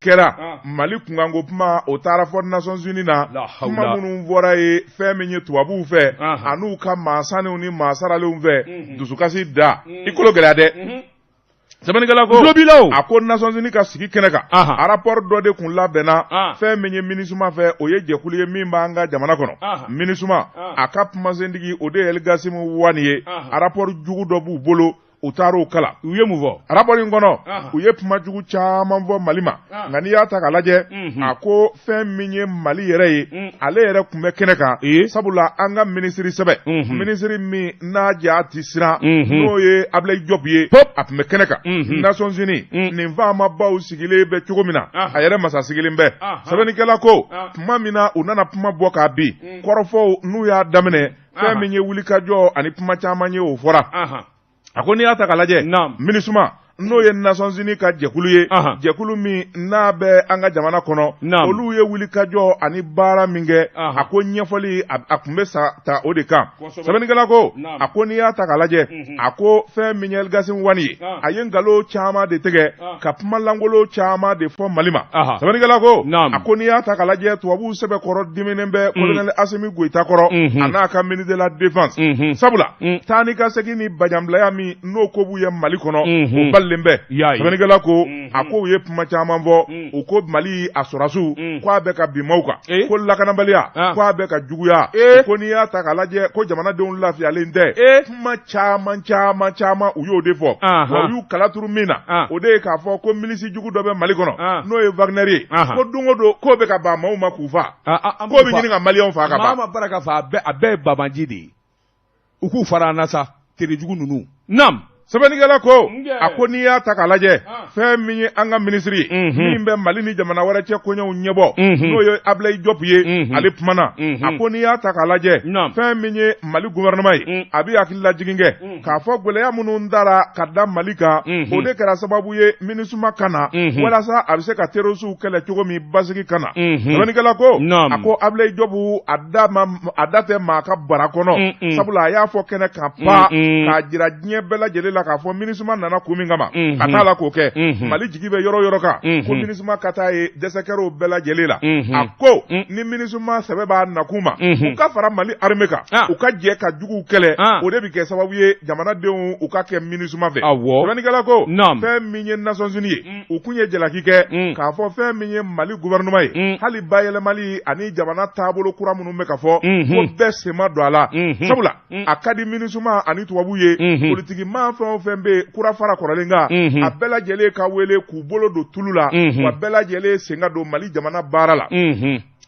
kɛra Mali kunkanko kuma o taara fɔ Nations Unies na kuma minnu fɔra ye fɛn min ye tubabuw fɛ an'u ka maasanenw ni maasaralenw fɛ dusukasi da i kolo gɛlɛya dɛ sɛbɛnnikɛla ko a ko Nations Unies ka sigi kɛnɛ kan rapport dɔ de kun labɛnna fɛn min ye MINUSMA fɛ o ye jɛkulu ye min b'an ka jamana kɔnɔ MINUSMA a ka kumasentigi o de ye El Gasimu Wani ye rapport jugu dɔ b'u bolo u taar'o kala u ye mun fɔ rapport in kɔnɔ u ye kuma jugu caman fɔ Mali ma nka n'i y'a ta k'a lajɛ a ko fɛn min ye Mali yɛrɛ ye ale yɛrɛ kun bɛ kɛnɛ kan sabula an ka minisiri sɛbɛn minisiri min n'a ja ti siran n'o ye Ablaye Diop ye a tun bɛ kɛnɛ kan Nations Unies nin faamabaw sigilen bɛ cogo min na a yɛrɛ masa sigilen bɛ sɛbɛnnikɛla ko tuma min na u nana kuma bɔ k'a bin kɔrɔfɔw n'u y'a daminɛ fɛn min ye wulikajɔ ani kuma caman ye o fɔra a ko n'i y'a ta k'a lajɛ MINUSMA n'o ye Nations Unies ka jɛkulu ye jɛkulu min n'a bɛ an ka jamana kɔnɔ olu ye wulikajɔ ani baara min kɛ a ko ɲɛfɔli a kun bɛ sa ta o de kan sɛbɛnnikɛla ko a ko n'i y'a ta k'a lajɛ a ko fɛn min ye El Gasimu Wani ye a ye nkalon caman de tigɛ ka kuma langolo caman de fɔ Mali ma sɛbɛnnikɛla ko a ko n'i y'a ta k'a lajɛ tubabuw sɛbɛkɔrɔ diminen bɛ colonel Assimi Goïta kɔrɔ a n'a ka ministre de la défense sabula taa ni ka segin ni bajanbilaya min n'o ko b'u ye Mali kɔnɔ o balilen bɛ sɛbɛnnikɛla ko a ko u ye kuma caman fɔ u ko Mali a sɔrɔsiw ko a bɛ ka bin maaw kan ko lakanabaliya ko a bɛ ka juguya ko n'i y'a ta k'a lajɛ ko jamanadenw lafiyalen tɛ kuma caman u y'o de fɔ wa u y'u kala turu min na o de ye k'a fɔ ko milisi jugu dɔ bɛ Mali kɔnɔ n'o ye Wagner ye ko don o don k'o bɛ ka ban maaw ma k'u fa k'o bɛ ɲini ka Maliyɛnw fa ka ban maa ma bara ka fa a bɛɛ ye babanji de ye u k'u fara an na sa terejugu ninnu sɛbɛnnikɛla ko a ko n'i y'a ta k'a lajɛ fɛn min ye an ka minisiri min bɛ Mali ni jamana wɛrɛ cɛ koɲɛw ɲɛbɔ n'o ye Ablaye Diop ye ale kumana a ko n'i y'a ta k'a lajɛ fɛn min ye Mali gouvernement ye a bɛ hakili lajigin kɛ k'a fɔ gwɛlɛya minnu dara ka da Mali kan o de kɛra sababu ye MINUSMA ka na walasa a bɛ se ka terrorisiw kɛlɛ cogo min basigi ka na sɛbɛnnikɛla ko a ko Ablaye Diop a da tɛ maa ka bara kɔnɔ sabula a y'a fɔ kɛnɛ kan k'a jira diɲɛ bɛɛ lajɛlen la k'a fɔ MINUSMA nana kun min kama ka taa la k'o kɛ Mali jigi bɛ yɔrɔ yɔrɔ kan ko MINUSMA ka taa ye dɛsɛ kɛr'o bɛɛ lajɛlen la a ko ni MINUSMA sɛbɛ b'a nakun ma u ka fara Mali armée kan u ka jɛ ka juguw kɛlɛ o de bɛ kɛ sababu ye jamanadenw u ka kɛ MINUSMA fɛ sɛbɛnnikɛla ko fɛn min ye Nations Unies ye u kun ye jalaki kɛ k'a fɔ fɛn min ye Mali gouvernement ye hali bayɛlɛmali ani jamana taabolo kura minnu bɛ ka fɔ ko bɛɛ sen ma don a la sabula a ka di MINUSMA ani tubabu ye politiki maa fɛn o fɛn bɛ kura fara kɔrɔlen kan a bɛɛ lajɛlen ka wele k'u bolo don tulu la wa bɛɛ lajɛlen sen ka don Mali jamana baara la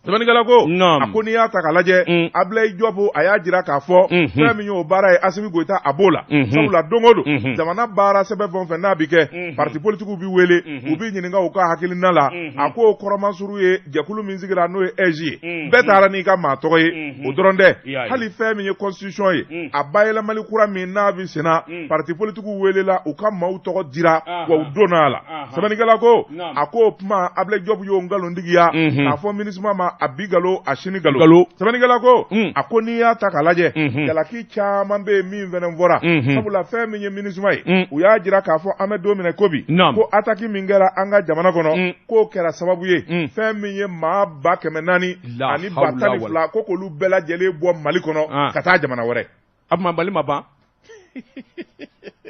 sɛbɛnnikɛla ko a ko n'i y'a ta k'a lajɛ Ablaye Diop a y'a jira k'a fɔ fɛn min y'o baara ye Assimi Goïta a b'o la sabula don o don jamana baara sɛbɛn fɛn o fɛn n'a bi kɛ parti politiques b'i wele u b'i ɲininka u ka hakilina la a ko kɔrɔmansuru ye jɛkulu min sigira n'o ye EJ ye bɛɛ taara n'i ka maa tɔgɔ ye o dɔrɔn tɛ hali fɛn min ye constitution ye a bayɛlɛmali kura min n'a bi senna parti politiques welela u ka maaw tɔgɔ dira wa u donna a la sɛbɛnnikɛla ko a ko kuma Ablaye Diop y'o nkalontigiya k'a fɔ MINUSMA ma a bi galo a sini galo sɛbɛnnikɛla ko a ko n'i y'a ta k'a lajɛ jalaki caman bɛ min fɛnɛ fɔra sabula fɛn min ye MINUSMA ye u y'a jira k'a fɔ an bɛ don minɛ ko bi ko attaque min kɛra an ka jamana kɔnɔ k'o kɛra sababu ye fɛn min ye maa 400,000 ani 12,000 ko k'olu bɛɛ lajɛlen bɔ Mali kɔnɔ ka taa jamana wɛrɛ a tuma Mali ma ban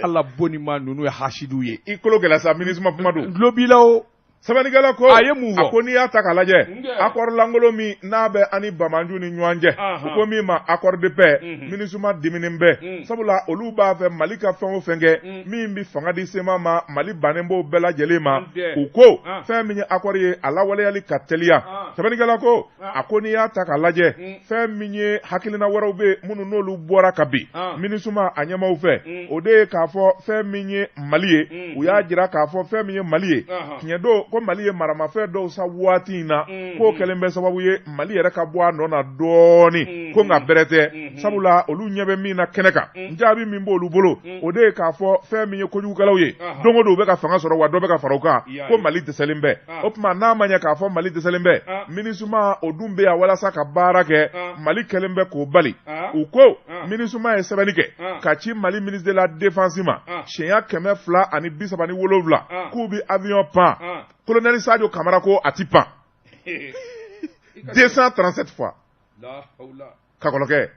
Ala bonima ninnu ye hasidiw ye i kolo gɛlɛ sa MINUSMA kuma don dulɔ b'i la o sɛbɛnnikɛla ko a ye mun fɔ a ko n'i y'a ta k'a lajɛ accord langolo min n'a bɛ ani Bamanju ni ɲɔgɔn cɛ u ko min ma accord de paix MINUSMA diminen bɛ sabula olu b'a fɛ Mali ka fɛn o fɛn kɛ min bi fanga di sema ma Mali bannen b'o bɛɛ lajɛlen ma u ko fɛn min ye accord ye a lawaleyali ka teliya sɛbɛnnikɛla ko a ko n'i y'a ta k'a lajɛ fɛn min ye hakilina wɛrɛw bɛ minnu n'olu bɔra ka bin MINUSMA a ɲɛmaw fɛ o de ye k'a fɔ fɛn min ye Mali ye u y'a jira k'a fɔ fɛn min ye Mali ye tiɲɛ don ko Mali ye maramafɛn dɔw sa waati in na k'o kɛlen bɛ sababu ye Mali yɛrɛ ka bɔ a nɔ na dɔɔni ko nka bɛrɛ tɛ sabula olu ɲɛ bɛ min na kɛnɛ kan jaabi min b'olu bolo o de ye k'a fɔ fɛn min ye kojugukɛlaw ye don o don u bɛ ka fanga sɔrɔ wa dɔ bɛ ka fara u kan ko Mali dɛsɛlen bɛ o tuma n'a ma ɲɛ k'a fɔ Mali dɛsɛlen bɛ MINUSMA o dun bɛ yan walasa ka baara kɛ Mali kɛlen bɛ k'o bali u ko MINUSMA ye sɛbɛnni kɛ ka ci Mali ministre de la défense ma siɲɛ 237 k'u bɛ avion pan colonel Sadio Camara ko a ti pan 237 fois ka kɔlɔkɛ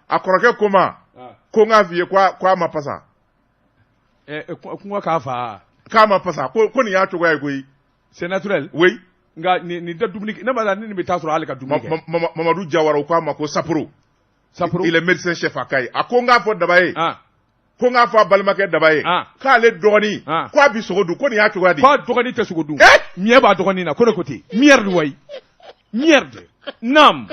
a kɔrɔkɛ ko ma ko n k'a f'i ye ko a ma pasa kuma k'a fa k'a ma pasa ko nin y'a cogoya ye koyi c'est naturel oui nka nin tɛ dumuni ne ma ni nin bɛ taa sɔrɔ hali ka dumuni kɛ Mamadou Diawara ko a ma ko Saporo il est médecin chef a Kayi a ko n k'a fɔ daba ye ko n k'a fɔ a balimakɛ daba ye k'ale dɔgɔnin ko a bi sogo dun ko nin y'a cogoya di ko a dɔgɔnin tɛ sogo dun miɲɛ b'a dɔgɔnin na ko ne ko ten merde wayi merde naam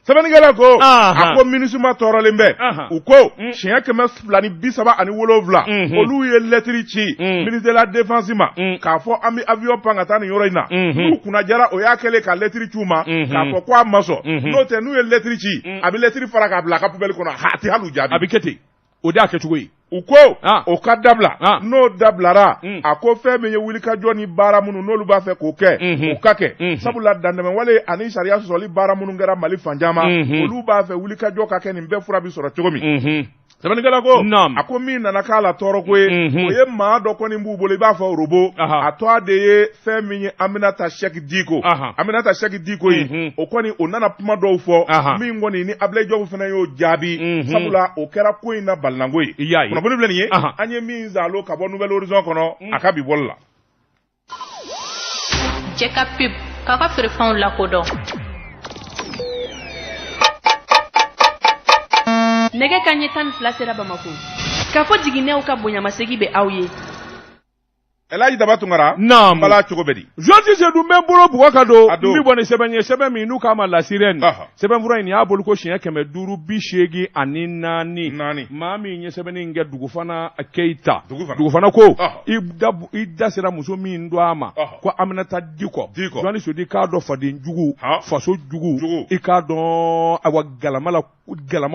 sɛbɛnnikɛla ko a ko MINUSMA tɔɔrɔlen bɛ u ko siɲɛ 237 olu ye lɛtiri ci ministre de la défense ma k'a fɔ an bɛ avion pan ka taa nin yɔrɔ in na n'u kunna jara o y'a kɛlen ka lɛtiri ci u ma k'a fɔ ko a ma sɔn n'o tɛ n'u ye lɛtiri ci a bɛ lɛtiri fara k'a bila a ka poubelle kɔnɔ a tɛ hali u jaabi a bɛ kɛ ten o de y'a kɛcogo ye u ko o ka dabila n'o dabilara a ko fɛn min ye wulikajɔ ni baara minnu n'olu b'a fɛ k'o kɛ o ka kɛ sabula dandɛmɛwale ani sariya sɔsɔli baara minnu kɛra Mali fan caman olu b'a fɛ wulikajɔ ka kɛ nin bɛɛ fura bi sɔrɔ cogo min sɛbɛnnikɛla ko a ko min nana k'a la tɔɔrɔ ko ye o ye maa dɔ kɔni b'u bolo i b'a fɔ robo a tɔ de ye fɛn min ye Aminata Cheick Diko Aminata Cheick Diko ye o kɔni o nana kuma dɔw fɔ min kɔni ni Ablaye Diop fana y'o jaabi sabula o kɛra ko in na balinanko ye kunnafoni filɛ nin ye an ye min zalo ka bɔ Nouvelle Horizon kɔnɔ a ka bi bɔli la Jɛka pub k'a ka feerefɛnw lakodɔn nɛgɛ kanɲɛ 12 sera Bamako k'a fɔ jiginɛw ka bonyamasegi bɛ aw ye Elhaji Daba Tunkara naam bala cogo bɛ di Jean Cissé dun bɛ n bolo bugɔ ka don n bɛ bɔ ni sɛbɛn ye sɛbɛn min n'u k'a ma la sirène sɛbɛn fura in y'a bolo ko siɲɛ 584 maa min ye sɛbɛnni in kɛ Dugufana Keita Dugufana ko i da sera muso min don a ma ko Aminata Diko Joani Sodi k'a dɔn faden jugu faso jugu i k'a dɔn awa galama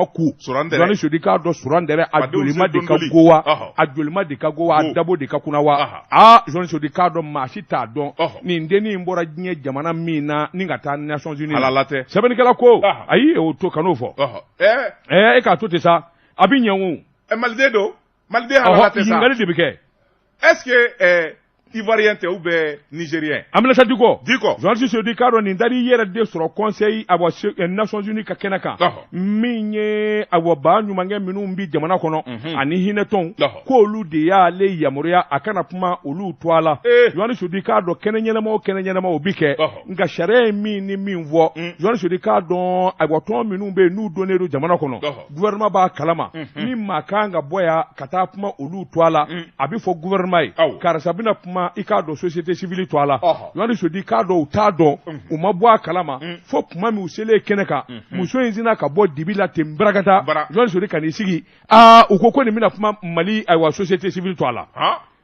ku Joani Sodi k'a dɔn surandɛrɛ a jolima de ka gowa a jolima de ka gowa a dabo de ka kunawa Joani Sodi k'a dɔn maa si t'a dɔn nin dennin in bɔra diɲɛ jamana min na ni ka taa Nations Unies la sɛbɛnnikɛla ko ayi o to kan'o fɔ e k'a to ten sa a bi ɲɛ o Maliden don Maliden halala tɛ sa ɲininkali de bɛ kɛ est-ce que Ivoirien tɛ ou bien Nigérien Aminata Diko Joani Sodi k'a dɔn nin dali yɛrɛ de sɔrɔ Conseil Nations Unies ka kɛnɛ kan min ye ba ɲumankɛ minnu bi jamana kɔnɔ ani hinɛtɔnw k'olu de y'ale yamaruya a kana kuma olu to a la Joani Sodi k'a dɔn kɛnɛ ɲɛnama o bi kɛ nka sariya ye min ni min fɔ Joani Sodi k'a dɔn tɔn minnu bɛ yen n'u donnen don jamana kɔnɔ gouvernement b'a kalama ni maa kan ka bɔ yan ka taa kuma olu to a la a bɛ fɔ gouvernement ye karisa bɛna kuma i k'a dɔn société civile to a la Joani Sodi k'a dɔn u t'a dɔn u ma bɔ a kalama fo kuma min u selen kɛnɛ kan muso in sina ka bɔ dibi la ten barakata Joani Sodi ka n'i sigi u ko nin bɛna kuma Mali société civile to a la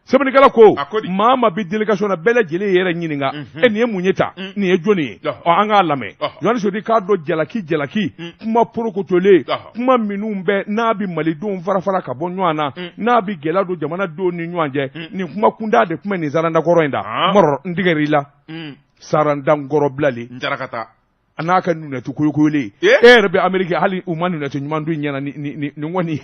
sɛbɛnnikɛla ko maa ma bi délégation na bɛɛ lajɛlen yɛrɛ ɲininka nin ye mun ye ta nin ye jɔnni ye an k'a lamɛn Joani Sodi k'a dɔn jalaki kuma porokotolen kuma minnu bɛ n'a bi malidenw farafara ka bɔ ɲɔgɔn na n'a bi gɛlɛya don jamanadenw ni ɲɔgɔn cɛ nin kuma kunda de tun bɛ nin sarandakɔrɔ in da mɔrɔ n tigɛr'i la sarandakɔrɔ bilali a n'a ka nunɛti koyokoyolen e yɛrɛ bɛ Amérique hali u ma nunɛti ɲuman dun ɲɛna nin kɔni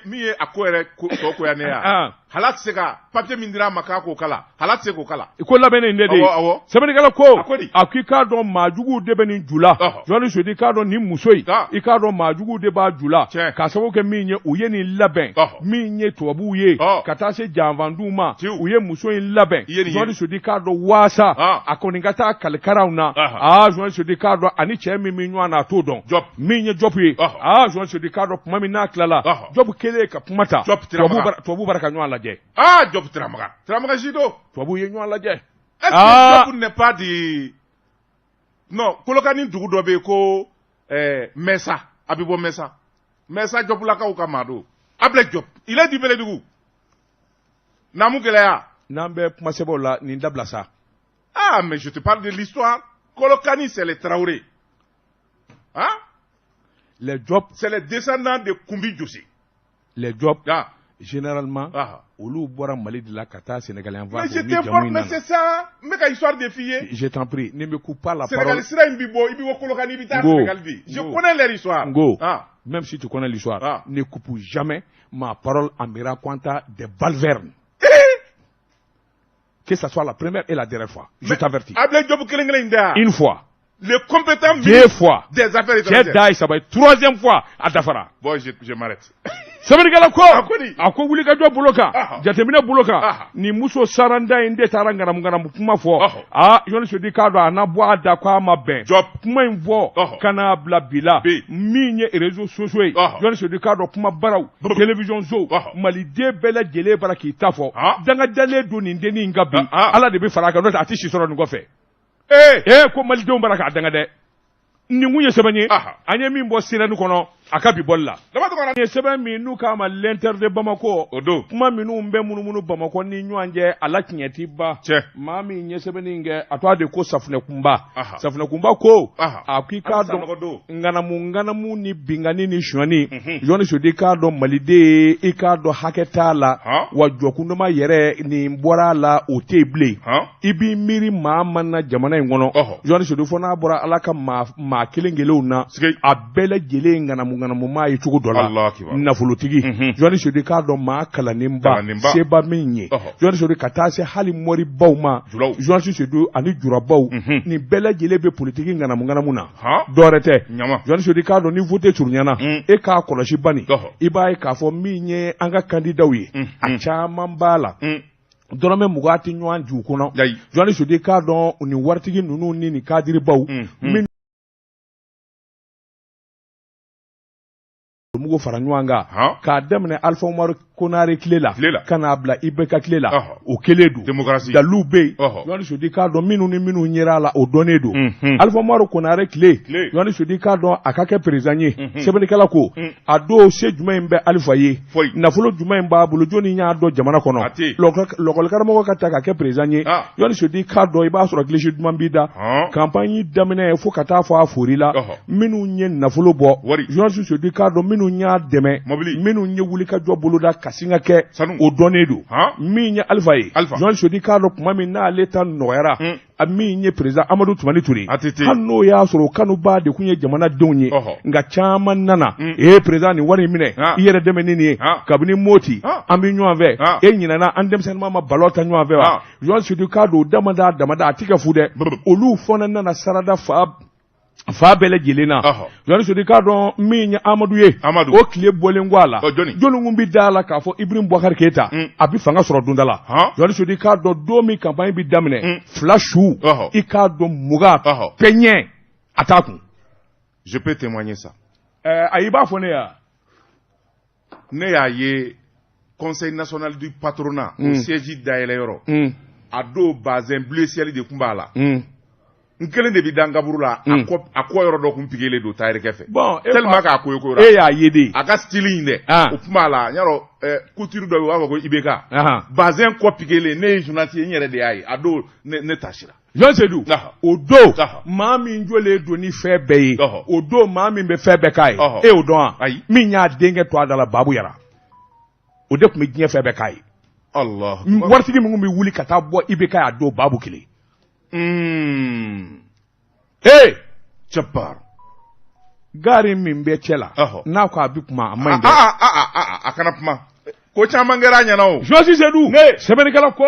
min ye a ko yɛrɛ tɔ koya ne ya hala tɛ se ka papier min dira a ma k'a k'o kala hala tɛ se k'o kala ko labɛnnen ne de ye sɛbɛnnikɛla ko a k'i k'a dɔn maajuguw de bɛ nin ju la Joani Sodi k'a dɔn nin muso in i k'a dɔn maajuguw de b'a ju la k'a sababu kɛ min ye u ye nin labɛn min ye tubabuw ye ka taa se janfanduw ma u ye muso in labɛn Joani Sodi k'a dɔn waasa a kɔni ka taa kalikaraw na Joani Sodi k'a dɔn ani cɛ min bɛ ɲɔgɔn na a t'o dɔn min ye Diop ye Joani Sodi k'a dɔn kuma min n'a tilala Diop kelen ka kuma ta tubabu bara ka ɲɔgɔn lajɛ Diop Tiramaga Jido tubabu ye ɲɔgɔn lajɛ est-ce que Diop n'est pas di non Kolokani dugu dɔ bɛ yen ko Mɛsa a bɛ bɔ Mɛsa Dioplakaw ka maa don Ablaye Diop il est du Bɛlɛdugu naamu gɛlɛya n'an bɛ kuma sɛbɛnw la nin dabila sa mais je te parle de l'histoire Kolokani c'est les Traoré les Diop c'est les descendants de Koumbi Djossi les Diop généralement olu bɔra Mali de la ka taa Sénégal en mais je t'informe, mais c'est ça mais ka histoire de filles. Je t'en prie, ne me coupe pas la parole. Sénégal sera imbibo ibi Kolokani bi ta Sénégal bi. Je connais leur histoire. Même si tu connais l'histoire, ne coupe jamais ma parole en me racontant des balvernes. Que ce soit la première et la dernière fois. Je t'avertis. Une fois. Les compétents deux fois. Des affaires étrangères. Ça va être troisième fois à Dafara. Bon, je m'arrête. Sabarigala ko ako wuli ka do boloka jatemina boloka ni muso saranda inde taranga ngana kuma fo yoni se di ka do ana bo ada kwa ma ben kuma invo kana bla bila minye réseaux sociaux yoni se di ka do kuma baraw télévision zo mali de bela jele baraki tafo danga dale do ni ndeni ngabi ala de be faraka do ati shi soro ngo fe ko mali de baraka danga de ni munye sebanye anye min bo sirani kono akabi bolla ni sebe minu kama l'Inter de Bamako kuma minu mbe munumunu Bamako ni nyanje ala kinyeti ba mami nye sebe ninge atwa de ko safune kumba ko akika do ngana mu ni bingani ni shwani joni so de ka do malide e ka do haketala wa jokundo ma yere ni mbora la o table ibi miri mama na jamana ngono joni so de fona bora ala ka ma kilengelo na abele jele ngana mu ma yi tugu dola nafolotigi joni so de ka do ma kala nimba seba minye joni so de katase hali mori bawma joni so de ani jura baw ni bele jele be politiki ngana mu na dorete joni so de ka do ni voter turnyana e ka koloshi bani ibai ka fo minye anga candidat wi a chaman bala dorome mugati nywan ju kuno joni so de ka do ni wartigi nunu ni kadiri baw min mugo faranyanga ka demne Alpha Omar Konare Kilela kana bla Ibeka Kilela o keledu dalu be yoni so di ka do minu ni minu nyira la o donedo Alpha Omar Konare Kile yoni so di ka do akake prisonnier sebeni kala ko ado se juma mbe Alpha ye na folo juma mba bulu joni nya do jamana kono lokol karamo ko kata ka prisonnier yoni so di ka do iba so reglege juma bida campagne damene fo kata fo afurila minu nye na folo bo yoni so di ka do minu nya deme minu nye wuli ka jo bulu da kasinga ke o donedo minya Alpha ye Jean Sodi Carlo kuma min na leta noyara aminye president Amadou Toumani Touré hanno ya soro kanu ba de kunye jamana donye nga chama nana president ni wari mine yere deme nini kabini moti ambi nyuave nyina na andem sen mama balota nyuave wa Jean Sodi Carlo damada atika fude olu fona nana sarada fa bele jelena joni so di ka don minya Amadou ye o kle bolengwala joni ngumbi dala ka fo Ibrahim Boubacar Keita abi fanga soro dundala joni so di ka do mi campagne bi damne flashu i ka do muga penye attaque. Je peux témoigner ça. Ayiba fo ne ya ye Conseil national du patronat au siège d'Aïla Yoro ado bazin bleu ciel de Kumbala nkelen de bi dangaburu la akwa yoro do kumpigele do tayre kefe bon tellement ka akoyoko ra ya yede aka styling de o kuma la nyaro couture do wa ko Ibeka bazin ko pigele ne journaliste nyere de ai ado ne tashira Jean Sedou odo mami njole do ni febe odo mami be febe kai odo mi nya denge to adala babu yara ode kuma gien febe kai Allah wartigi mu mi wuli kata bo Ibeka ado babu kile Chapar gari mimbe chela na ko abi kuma amande akana kuma ko chama ngera nya na o Josi Sedou sebeni kala ko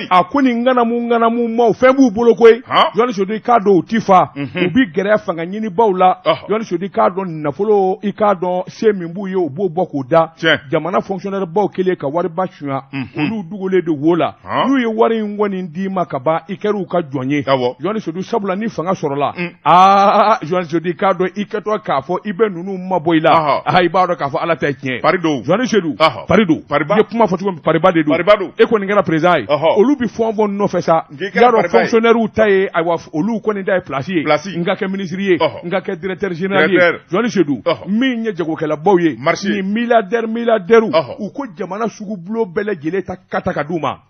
akoni ngana mu mo fembu bolo koy yoni so di kado tifa ubi gere fanga nyini bawla yoni so di kado na folo ikado semimbu yo bo boko da jamana fonctionnaire baw kele ka wari bachua olu dugole de wola lu ye wari ngoni ndi makaba ikeru ka jonye yoni so di sabula ni fanga sorola yoni so di kado iketo ka fo ibe nunu maboyla ibado ka fo ala tekien parido yoni Sedou parido ye kuma fatu paribade do e ko ngara president olu bi fond no fesa yaro fonctionnaire ou taye ay wa olu ko ni dai place nga ke ministre nga ke directeur général Jean Sedou mi nye jago kala bawye ni milliardaire u ko jamana sugu blo bele jele ta kataka duma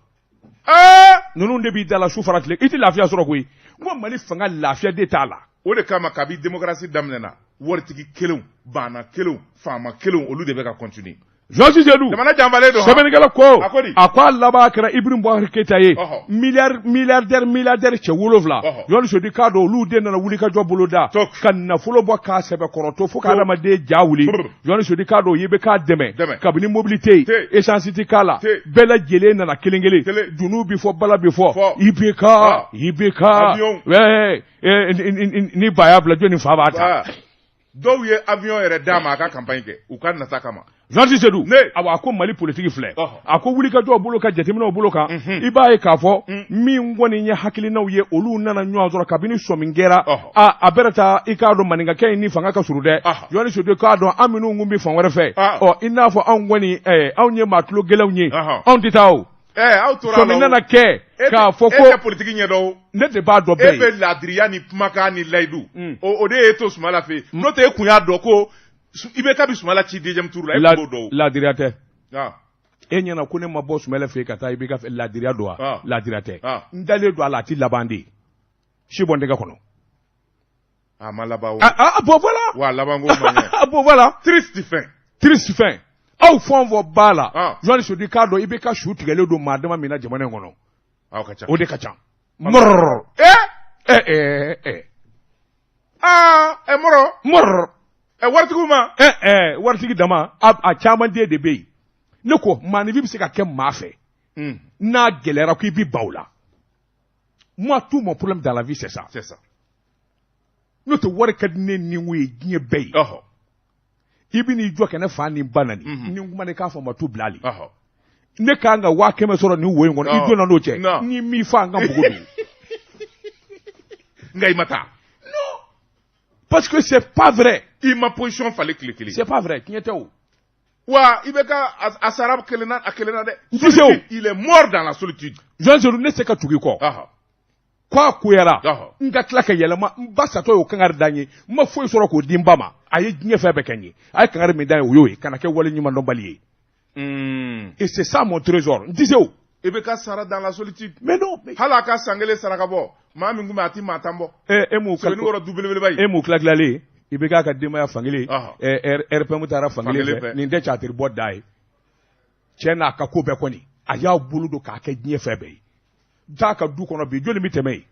nunu de bi dala souffrance le iti lafia soro koy mo mali fanga lafia d'état la o de kama kabi démocratie damnena wortigi kelon bana kelon fama kelon olu de be ka continuer Jɔsi Sedu jamana janbalen don sɛbɛnnikɛla ko a ko di a ko a laban kɛra Ibrahim Boubacar Keita ye milliardaire cɛ 7 Jɔni Sodi k'a dɔn olu de nana wuli ka jɔ bolo da ka nafolo bɔ k'a sɛbɛ kɔrɔtɔ fo ka adamaden ja wuli Jɔni Sodi k'a dɔn i bɛ k'a dɛmɛ kabini mobili tɛ yen essence tɛ k'a la bɛɛ lajɛlen nana kelen kelen dunu bi fɔ bala bi fɔ IBK ni ba y'a bila jɔni fa b'a ta dɔw ye avion yɛrɛ d'a ma a ka campagne kɛ u ka nata kama Jɔsi Sedu a ko Mali politique filɛ a ko wuli ka jɔ bolo ka jateminɛw bolo kan i b'a ye k'a fɔ min kɔni ye hakilinaw ye olu nana ɲɔgɔn sɔrɔ kabini sɔmin kɛra a bɛrɛ taa i k'a dɔn maninkakɛ in ni fanga ka surun dɛ Jɔni Sedu k'a dɔn an minnu kun bi fan wɛrɛ fɛ i n'a fɔ anw kɔni anw ye maa tulo gɛlɛnw ye anw tɛ taa o sɔmin nana kɛ k'a fɔ ko e tɛ politique ɲɛdɔn ne de b'a dɔn bɛɛ e bɛ laadiriya ni kumakan ni layidu o de ye to Sumala fɛ n'o tɛ e kun y'a dɔn ko IBK bi Sumala ci deuxième tour la e b'o dɔn laadiriya tɛ e ɲɛna ko ne ma bɔ Sumala fɛ ka taa IBK fɛ laadiriya don wa laadiriya tɛ n dalen don a la a ti laban de si bɔ n tɛgɛ kɔnɔ a ma laban o bon voilà wa laban ko ma ɲɛ bon voilà triste fin aw fɛn fɔ b'a la Jɔni Sodi k'a dɔn IBK su tigɛlen don maa dama min na jamana in kɔnɔ o de ka ca mɔrɔ mɔrɔ waritigiw ma waritigi dama a caman den de bɛ yen ne ko maanifin bɛ se ka kɛ maa fɛ n'a gɛlɛyara ko i bɛ ban o la moi tout mon problème dans la vie c'est ça n'o tɛ wari ka di ne ni wo ye diɲɛ bɛɛ ye i bɛ n'i jɔ kɛ ne fa ni ba nani ni n kuma ne k'a fɔ ma tu bilali ne k'an ka 500 sɔrɔ nin wo in kɔnɔ i donna n'o cɛ ni min fa an ka mugu don nka i ma taa parce que c'est pas vrai i ma position falen tile kelen c'est pas vrai tiɲɛ tɛ o wa IBK a sara a kelenna dɛ il est mort dans la solitude Jɔni Sedu ne se ka tugu i kɔ ko a koyara n ka tila ka yɛlɛma n ba satɔ y'o kangari da n ye n ma foyi sɔrɔ k'o di n ba ma a ye diɲɛ fɛn bɛɛ kɛ n ye a ye kangari min da n ye o y'o ye kana kɛ wale ɲuman dɔnbali ye et c'est ça mon trésor n tɛ se o IBK sara dans la solitude mais non hali a ka san kelen saraka bɔ maa min kun bɛ a ti maa tan bɔ e m'o tilalen IBK ka denbaya fankelen RPM taara fankelen fɛ nin tɛ catiri bɔ da ye cɛ n'a ka ko bɛɛ kɔni a y'a bolo don k'a kɛ diɲɛ fɛn bɛɛ ye taa ka du kɔnɔ bi joli bɛ tɛmɛ yen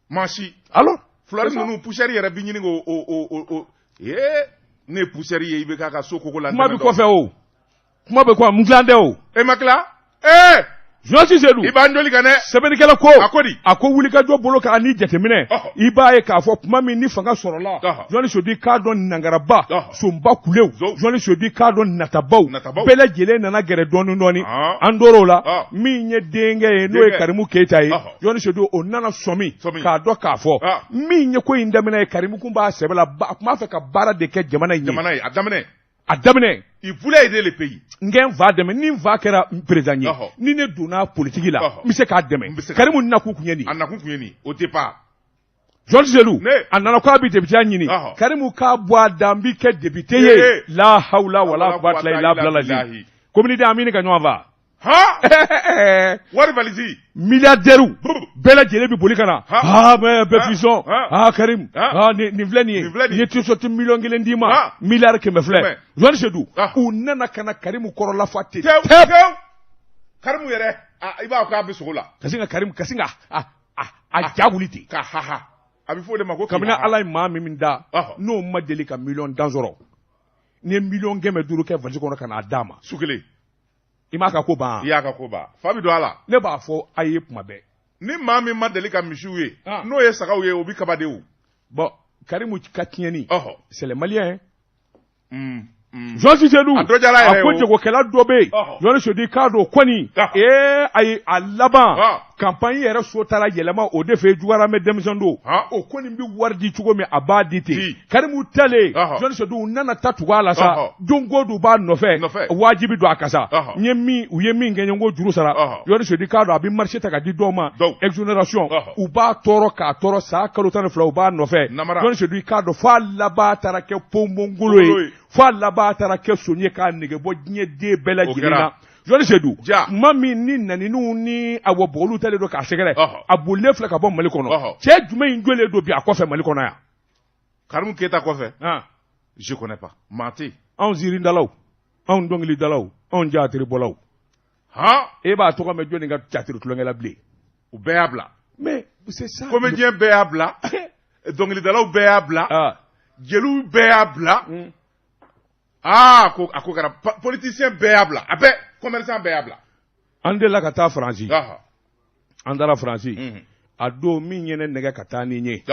maa si alors fulari ninnu poussière yɛrɛ bi ɲini k'o ne ye poussière ye IBK ka so koko la kuma bɛ kɔfɛ o kuma bɛ kɔ mun dilan tɛ o e ma tila Jɔsi Sedu i b'an joli kan dɛ sɛbɛnnikɛla ko a ko wulikajɔ bolo kan ani jateminɛ i b'a ye k'a fɔ tuma min ni fanga sɔrɔla Jɔni Sodi k'a dɔn nangaraba sonba kulew Jɔni Sodi k'a dɔn natabaw bɛɛ lajɛlen nana gɛrɛ dɔɔni dɔɔni an tor'o la min ye denkɛ ye n'o ye Karimu Keita ye Jɔni Sodi o nana sɔmi k'a dɔn k'a fɔ min ye ko in daminɛ ye Karimu kun b'a sɛbɛ la a tun b'a fɛ ka baara de kɛ jamana in ye a daminɛ il voulait aider le pays n va dɛmɛ ni n va kɛra président ye ni ne donna politique la n bɛ se k'a dɛmɛ Karimu nakun kun ye nin a nakun kun ye nin au départ Jɔni Sedu a nana k'a bɛ député ɲini Karimu k'a bɔ a da n bɛ kɛ député ye la hawla wala quwwata illa billah communauté an bɛ ɲini ka ɲɔgɔn faa wari valise milliardaire bɛɛ lajɛlen bɛ boli ka na mais bɛɛ puissant Karim nin filɛ nin ye n ye t-shirt 1 million d'i ma miliyari 100 filɛ Jɔni Sedu u nana ka na Karimu kɔrɔlafa ten Karimu yɛrɛ i b'a fɔ k'a bɛ sogo la ka sin ka Karimu ka sin ka a ja wuli ten ka a bɛ fɔ o de ma ko kabini Ala ye maa min da n'o ma deli ka million dan sɔrɔ ni ye million 500 kɛ valise kɔnɔ ka n'a d'a ma su kelen i m'a ka ko ban i y'a ka ko ban fa bɛ don a la ne b'a fɔ a ye kuma bɛɛ ni maa min ma deli ka misiw ye n'o ye sagaw ye o bɛ kaba de o bon Karimu ka tiɲɛni c'est les Maliens Jɔsi Sedu a ko jagokɛla dɔ bɛ yen Jɔni Sodi k'a dɔn kɔni ayi a laban campagne yɛrɛ so taara yɛlɛma o de fɛ Juguyaramɛ denmisɛn don o kɔni bɛ wari di cogo min a b'a di ten Karimu talen Jɔni Sodi u nana ta tugu a la sa don o don u b'a nɔfɛ wajibi don a kan sa u ye min kɛ n ye n ko juru sara Jɔni Sodi k'a dɔn a bɛ marché ta ka di dɔw ma exonération u b'a tɔɔrɔ k'a tɔɔrɔ san kalo 12 u b'a nɔfɛ Jɔni Sodi k'a dɔn f'a laban taara kɛ ponbongolo ye f'a laban taara kɛ soni ye k'a nege bɔ diɲɛ den bɛɛ lajɛlen na Jɔni Sedu tuma min ni naniniw ni awɔ bɔgɔliw talen don k'a sɛgɛrɛ a bolilen filɛ ka bɔ Mali kɔnɔ cɛ jumɛn in jɔlen don bi a kɔfɛ Mali kɔnɔ yan Karimu Keita kɔfɛ je connais pas maa tɛ yen anw ziirindalaw anw dɔnkilidalaw on jatiri bolaw e b'a tɔgɔ mɛn jɔnni ka jatiri tulonkɛ la bilen u bɛɛ y'a bila mais c'est ça comédien bɛɛ y'a bila dɔnkilidalaw bɛɛ y'a bila jeliw bɛɛ y'a bila a ko kɛra politicien bɛɛ y'a bila a bɛɛ commerçant bɛɛ y'a bila an delila ka taa Faransi an taara Faransi a don min ye ne nɛgɛ ka taa ni n ye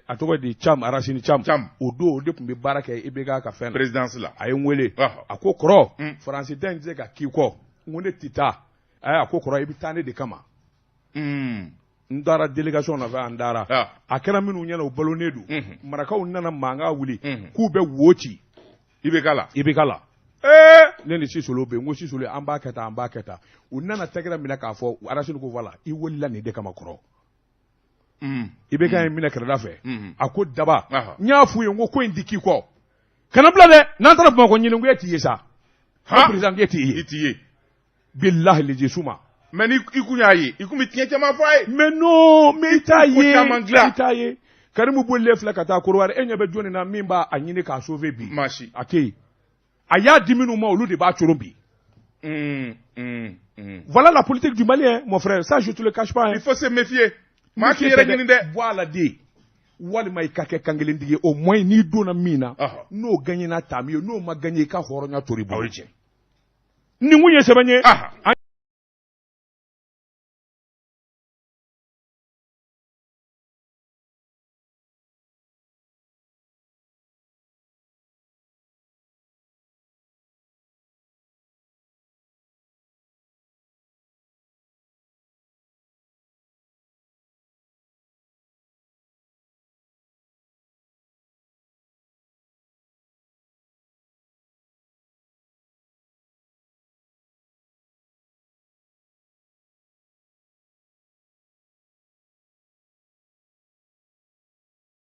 a tɔgɔ di Cham Aracine Cham o don o de tun bɛ baara kɛ IBK ka fɛn na présidence la a ye n wele a ko kɔrɔ Faransi den tɛ se ka k'i kɔ n ko ne tɛ taa a ko kɔrɔ i bɛ taa ne de kama n taara délégation nɔfɛ an taara a kɛra minnu ɲɛna o balonnen don marakaw nana mankan wuli k'u bɛ wo ci IBK la ne ni Sisolo bɛ yen n ko Sisolo an b'a kɛ tan u nana tɛgɛrɛ minɛ k'a fɔ Aracine ko voilà i wolila nin de kama kɔrɔ IBK ye minɛ kɛrɛda fɛ a ko daba n y'a f'u ye n ko in tɛ k'i kɔ kana bila dɛ n'an taara Bamakɔ ɲini ko e t'i ye sa président e t'i ye billahi le jesuma mais ni i kun y'a ye i kun bɛ tiɲɛ caman fɔ a ye mais non mais i t'a ye Karimu bolilen filɛ ka taa Korowari e ɲɛ bɛ jɔnni na min b'a ɲini k'a sauver bi Machi a tɛ yen a y'a di minnu ma olu de b'a coron bi voilà la politique du Malien mon frère ça je te le cache pas il faut se méfier maa k'i yɛrɛ ɲini dɛ bɔ a la de walima i ka kɛ kankelentigi ye au moins n'i donna min na n'o gagnena ta min ye n'o ma gagné i ka hɔrɔnya tori bolo nin kun ye sɛbɛn ye